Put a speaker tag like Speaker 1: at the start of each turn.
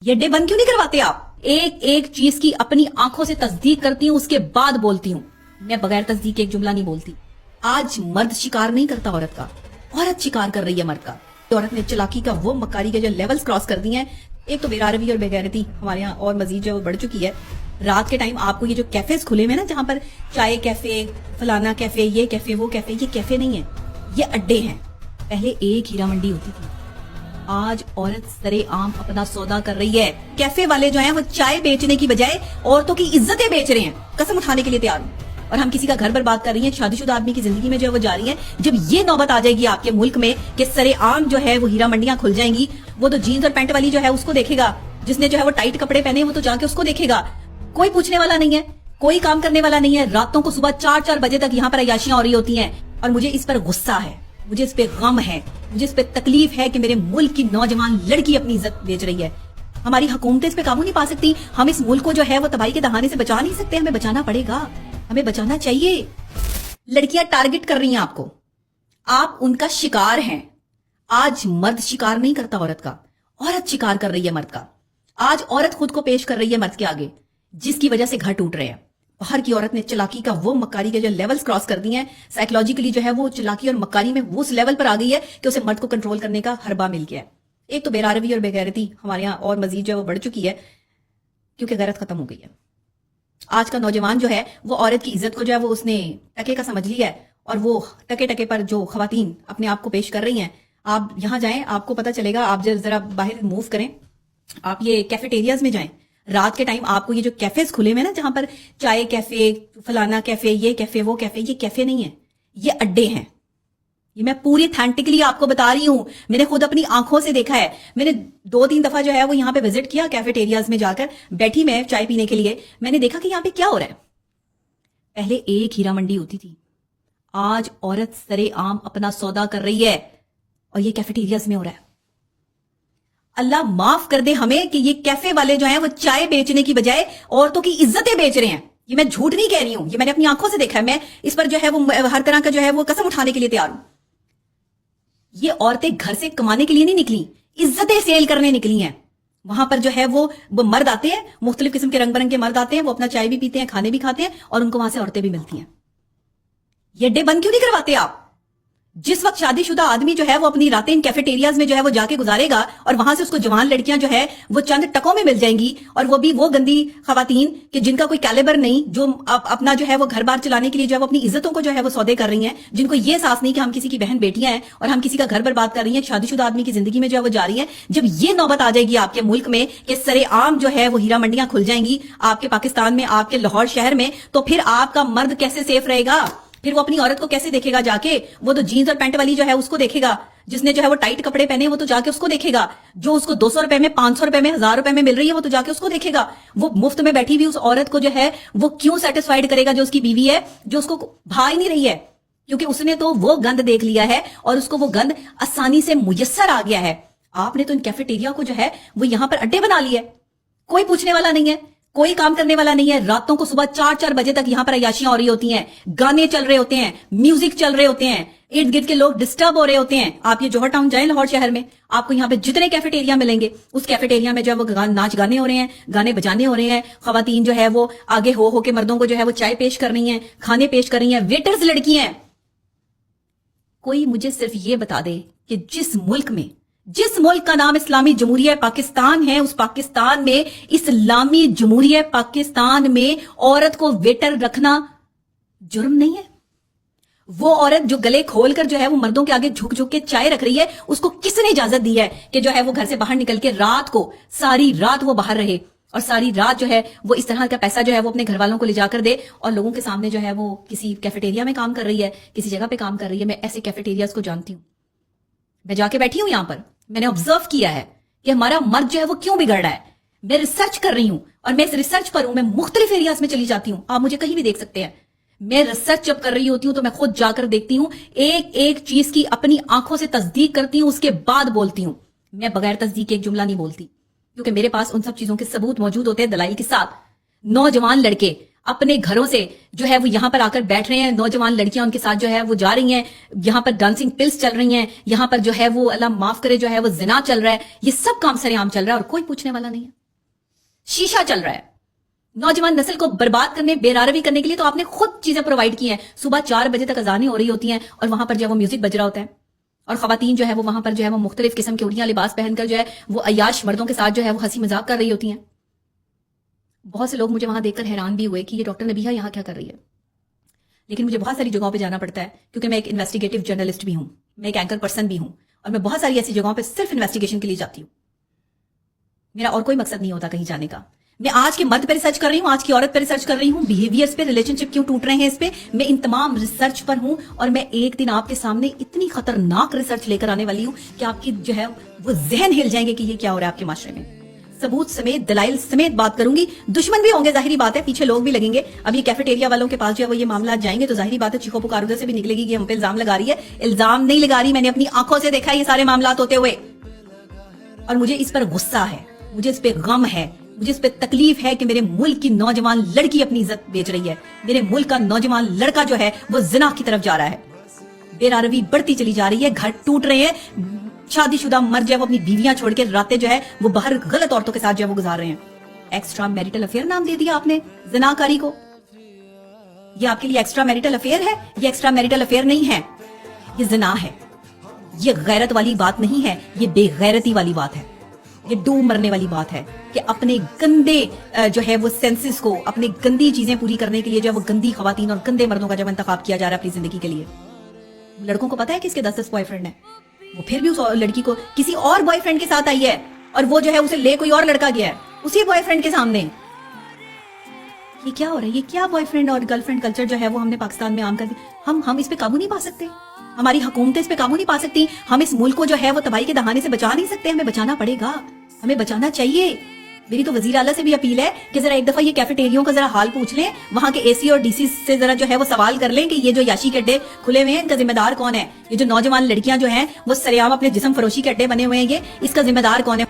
Speaker 1: ये डे बंद क्यों नहीं करवाते आप? एक एक चीज की अपनी आंखों से तस्दीक करती हूँ, उसके बाद बोलती हूँ। मैं बगैर तस्दीक एक जुमला नहीं बोलती। आज मर्द शिकार नहीं करता औरत का, औरत शिकार कर रही है मर्द का। औरत ने चालाकी का वो मक्कारी के जो लेवल्स क्रॉस कर दिए हैं। एक तो बेरारवी और बेगैरती हमारे यहाँ और मजीद जो बढ़ चुकी है। रात के टाइम आपको ये जो कैफेज खुले हुए ना, जहाँ पर चाय कैफे, फलाना कैफे, ये कैफे, वो कैफे, ये कैफे नहीं है, ये अड्डे हैं। पहले एक हीरा मंडी होती थी, आज औरत सरे आम अपना सौदा कर रही है। कैफे वाले जो हैं वो चाय बेचने की बजाय औरतों की इज्जतें बेच रहे हैं। कसम उठाने के लिए तैयार हूं। और हम किसी का घर बर्बाद कर रही हैं, शादीशुदा आदमी की जिंदगी में जो है वो जा रही है। जब ये नौबत आ जाएगी आपके मुल्क में कि सरे आम जो है वो हीरा मंडियां खुल जाएंगी, वो तो जीन्स और पैंट वाली जो है उसको देखेगा, जिसने जो है वो टाइट कपड़े पहने वो तो जाके उसको देखेगा। कोई पूछने वाला नहीं है, कोई काम करने वाला नहीं है। रातों को सुबह 4-4 बजे तक यहाँ पर अय्याशियां हो रही होती हैं। और मुझे इस पर गुस्सा है, मुझे इस पे गम है, मुझे इस पे तकलीफ है कि मेरे मुल्क की नौजवान लड़की अपनी इज्जत बेच रही है। हमारी हुकूमतें इस पे काबू नहीं पा सकती। हम इस मुल्क को जो है वो तबाही के दहाने से बचा नहीं सकते। हमें बचाना पड़ेगा, हमें बचाना चाहिए। लड़कियां टारगेट कर रही हैं आपको, आप उनका शिकार हैं। आज मर्द शिकार नहीं करता औरत का, औरत शिकार कर रही है मर्द का। आज औरत खुद को पेश कर रही है मर्द के आगे, जिसकी वजह से घर टूट रहे हैं। बाहर की औरत ने चालाकी का वो मक्कारी के जो लेवल्स क्रॉस कर दिए हैं। साइकोलॉजिकली जो है वो चालाकी और मक्कारी में वो उस लेवल पर आ गई है कि उसे मर्द को कंट्रोल करने का हरबा मिल गया है। एक तो बेरारवी और बेगैरती हमारे यहाँ और मजीद जो है वो बढ़ चुकी है, क्योंकि गैरत खत्म हो गई है। आज का नौजवान जो है वो औरत की इज्जत को जो है वो उसने टके का समझ लिया है। और वो टके टके पर जो खवातीन अपने आप को पेश कर रही हैं, आप यहां जाएं, आपको पता चलेगा। आप जरा बाहर मूव करें, आप ये कैफेटेरियाज में जाएं। रात के टाइम आपको ये जो कैफेज खुले हुए ना, जहां पर चाय कैफे, फलाना कैफे, ये कैफे, वो कैफे, ये कैफे नहीं है, ये अड्डे हैं। ये मैं पूरी ऑथेंटिकली आपको बता रही हूं। मैंने खुद अपनी आंखों से देखा है। मैंने 2-3 दफा जो है वो यहाँ पे विजिट किया कैफेटेरियाज में जाकर। बैठी मैं चाय पीने के लिए, मैंने देखा कि यहाँ पे क्या हो रहा है। पहले एक हीरा मंडी होती थी, आज औरत सरे आम अपना सौदा कर रही है, और ये कैफेटेरियाज में हो रहा है। अल्लाह माफ कर दे हमें कि ये कैफे वाले जो हैं वो चाय बेचने की बजाय औरतों की इज्जतें बेच रहे हैं। ये मैं झूठ नहीं कह रही हूं, ये मैंने अपनी आंखों से देखा है। मैं इस पर जो है वो हर तरह का जो है वो कसम उठाने के लिए तैयार हूं। ये औरतें घर से कमाने के लिए नहीं निकली, इज्जतें सेल करने निकली हैं। वहां पर जो है वो मर्द आते हैं, मुख्तलिफ किस्म के रंग बिरंगे मर्द आते हैं, वो अपना चाय भी पीते हैं, खाने भी खाते हैं, और उनको वहां से औरतें भी मिलती हैं। ये डे बंद क्यों नहीं करवाते आप? जिस वक्त शादीशुदा आदमी जो है वो अपनी रातें इन कैफेटेरियाज में जो है वो जाके गुजारेगा, और वहां से उसको जवान लड़कियां जो है वो चंद टकों में मिल जाएंगी, और वो भी वो गंदी खवातीन कि जिनका कोई कैलिबर नहीं, जो अपना जो है वो घर बार चलाने के लिए जो है वो अपनी इज्जतों को जो है वो सौदे कर रही हैं, जिनको ये एहसास नहीं कि हम किसी की बहन बेटियां हैं और हम किसी का घर बर्बाद कर रही हैं। शादीशुदा आदमी की जिंदगी में जो है वो जा रही है। जब ये नौबत आ जाएगी आपके मुल्क में कि सरे आम जो है वो हीरा मंडियां खुल जाएंगी आपके पाकिस्तान में, आपके लाहौर शहर में, तो फिर आपका मर्द कैसे सेफ रहेगा? फिर वो अपनी औरत को कैसे देखेगा जाके? वो तो जीन्स और पैंट वाली जो है उसको देखेगा, जिसने जो है वो टाइट कपड़े पहने वो तो जाके उसको देखेगा। जो उसको 200 रुपए में, 500 रुपए में, 1000 रुपए में मिल रही है वो तो जाके उसको देखेगा। वो मुफ्त में बैठी हुई उस औरत को जो है वो क्यों सेटिस्फाइड करेगा जो उसकी बीवी है, जो उसको भा ही नहीं रही है, क्योंकि उसने तो वो गंद देख लिया है और उसको वो गंद आसानी से मुयस्सर आ गया है। आपने तो इन कैफेटेरिया को जो है वो यहां पर अड्डे बना लिए। कोई पूछने वाला नहीं है, कोई काम करने वाला नहीं है। रातों को सुबह 4-4 बजे तक यहाँ पर अय्याशियां हो रही होती हैं, गाने चल रहे होते हैं, म्यूजिक चल रहे होते हैं, इर्द गिर्द के लोग डिस्टर्ब हो रहे होते हैं। आप ये जौहर टाउन जाएं, लाहौर शहर में, आपको यहाँ पे जितने कैफेटेरिया मिलेंगे, उस कैफेटेरिया में जो है वो नाच गाने हो रहे हैं, गाने बजाने हो रहे हैं। खवातीन जो है वो आगे हो के मर्दों को जो है वो चाय पेश कर रही हैं, खाने पेश कर रही हैं, वेटर्स लड़की हैं। कोई मुझे सिर्फ ये बता दे कि जिस मुल्क का नाम इस्लामी जमहूरिया पाकिस्तान है, उस पाकिस्तान में, इस्लामी जमहूरिया पाकिस्तान में औरत को वेटर रखना जुर्म नहीं है? वो औरत जो गले खोलकर जो है वो मर्दों के आगे झुक झुक के चाय रख रही है, उसको किसने इजाजत दी है कि जो है वो घर से बाहर निकल के रात को सारी रात वो बाहर रहे, और सारी रात जो है वो इस तरह का पैसा जो है वो अपने घर वालों को ले जाकर दे, और लोगों के सामने जो है वो किसी कैफेटेरिया में काम कर रही है, किसी जगह पे काम कर रही है। मैं ऐसे कैफेटेरियाज को जानती हूं, मैं जाके बैठी हूं यहां पर, मैंने ऑब्जर्व किया है कि हमारा मर्द जो है वो क्यों बिगड़ रहा है। मैं रिसर्च कर रही हूं, और मैं इस रिसर्च पर हूं, मैं मुख्तलिफ एरियाज में चली जाती हूं, आप मुझे कहीं भी देख सकते हैं। मैं रिसर्च जब कर रही होती हूं तो मैं खुद जाकर देखती हूं, एक एक चीज की अपनी आंखों से तस्दीक करती हूं, उसके बाद बोलती हूं। मैं बगैर तस्दीक एक जुमला नहीं बोलती, क्योंकि मेरे पास उन सब चीजों के सबूत मौजूद होते हैं दलाइल के साथ। नौजवान लड़के اپنے گھروں سے جو ہے وہ یہاں پر آ کر بیٹھ رہے ہیں, نوجوان لڑکیاں ان کے ساتھ جو ہے وہ جا رہی ہیں, یہاں پر ڈانسنگ پلس چل رہی ہیں, یہاں پر جو ہے وہ اللہ معاف کرے جو ہے وہ زنا چل رہا ہے, یہ سب کام سرے عام چل رہا ہے اور کوئی پوچھنے والا نہیں ہے. شیشہ چل رہا ہے. نوجوان نسل کو برباد کرنے, بے راروی کرنے کے لیے تو آپ نے خود چیزیں پرووائڈ کی ہیں. صبح 4 بجے تک اذانیں ہو رہی ہوتی ہیں اور وہاں پر جو ہے وہ میوزک بج رہا ہوتا ہے, اور خواتین جو ہے وہ وہاں پر جو ہے وہ مختلف قسم کے اڑیاں لباس پہن کر جو ہے وہ عیاش مردوں کے ساتھ جو ہے وہ ہنسی مذاق کر رہی ہوتی ہیں. بہت سے لوگ مجھے وہاں دیکھ کر حیران بھی ہوئے کہ یہ ڈاکٹر نبیہہ یہاں کیا کر رہی ہے. لیکن مجھے بہت ساری جگہوں پہ جانا پڑتا ہے کیونکہ میں ایک انویسٹیگیٹو جرنلسٹ بھی ہوں, میں ایک اینکر پرسن بھی ہوں, اور میں بہت ساری ایسی جگہوں پہ صرف انویسٹیگیشن کے لیے جاتی ہوں. میرا اور کوئی مقصد نہیں ہوتا کہیں جانے کا. میں آج کے مرد پہ ریسرچ کر رہی ہوں, آج کی عورت پہ ریسرچ کر رہی ہوں, بیہیویئرز پہ, ریلیشن شپ کیوں ٹوٹ رہے ہیں اس پہ, میں ان تمام ریسرچ پر ہوں. اور میں ایک دن آپ کے سامنے اتنی خطرناک ریسرچ لے کر آنے والی ہوں کہ آپ کی جو ہے وہ ذہن ہل جائیں گے کہ یہ کیا ہو رہا ہے آپ کے معاشرے میں. ثبوت سمیت, دلائل سمیت بات کروں گی. دشمن بھی ہوں گے, ظاہری بات ہے, پیچھے لوگ بھی لگیں گے. اب یہ کیفیٹیریا والوں کے پاس جو ہے وہ یہ معاملات جائیں گے تو ظاہری بات ہے چیخو پکار ادھر سے بھی نکلے گی کہ ہم پہ الزام لگا رہی ہے. الزام نہیں لگا رہی, میں نے اپنی آنکھوں سے دیکھا یہ سارے معاملات ہوتے ہوئے, اور مجھے اس پر غصہ ہے, مجھے اس پہ غم ہے, مجھے اس پہ تکلیف ہے کہ میرے ملک کی نوجوان لڑکی اپنی عزت بیچ رہی ہے. میرے ملک کا نوجوان لڑکا جو ہے وہ زنا کی طرف جا رہا ہے. بے راروی بڑھتی چلی جا رہی ہے, گھر ٹوٹ رہے ہیں, شادی شدہ مرد جو ہے وہ اپنی بیویاں چھوڑ کے راتیں جو ہے وہ باہر غلط عورتوں کے ساتھ جو ہے وہ گزار رہے ہیں. ایکسٹرا میریٹل افیئر نام دے دیا آپ نے زنا کاری کو. یہ آپ کے لیے ایکسٹرا میریٹل افیئر ہے؟ یہ ایکسٹرا میریٹل افیئر نہیں ہے, یہ زنا ہے. یہ غیرت والی بات نہیں ہے, یہ بے غیرتی والی بات ہے, یہ ڈوب مرنے والی بات ہے کہ اپنے گندے جو ہے وہ سینسز کو, اپنے گندی چیزیں پوری کرنے کے لیے جو ہے وہ گندی خواتین اور گندے مردوں کا جب انتخاب کیا جا رہا ہے اپنی زندگی کے لیے. لڑکوں کو پتا ہے کہ اس کے 10 بوائے فرینڈ ہیں, وہ پھر بھی اس لڑکی کو کسی اور بوائے فرینڈ کے ساتھ آئی ہے اور وہ جو ہے اسے لے کوئی اور لڑکا گیا ہے اسی بوائے فرینڈ کے سامنے. یہ کیا ہو رہا ہے؟ یہ کیا بوائے فرینڈ اور گرل فرینڈ کلچر جو ہے وہ ہم نے پاکستان میں عام کر دیا. ہم اس پہ قابو نہیں پا سکتے, ہماری حکومتیں اس پہ قابو نہیں پا سکتی, ہم اس ملک کو جو ہے وہ تباہی کے دہانے سے بچا نہیں سکتے. ہمیں بچانا پڑے گا, ہمیں بچانا چاہیے. میری تو وزیر اعلیٰ سے بھی اپیل ہے کہ ذرا ایک دفعہ یہ کیفیٹیریوں کا ذرا حال پوچھ لیں, وہاں کے اے سی اور ڈی سی سے ذرا جو ہے وہ سوال کر لیں کہ یہ جو یاشی کے اڈے کھلے ہوئے ہیں ان کا ذمہ دار کون ہے. یہ جو نوجوان لڑکیاں جو ہیں وہ سریعام اپنے جسم فروشی کے اڈے بنے ہوئے ہیں, یہ اس کا ذمہ دار کون ہے.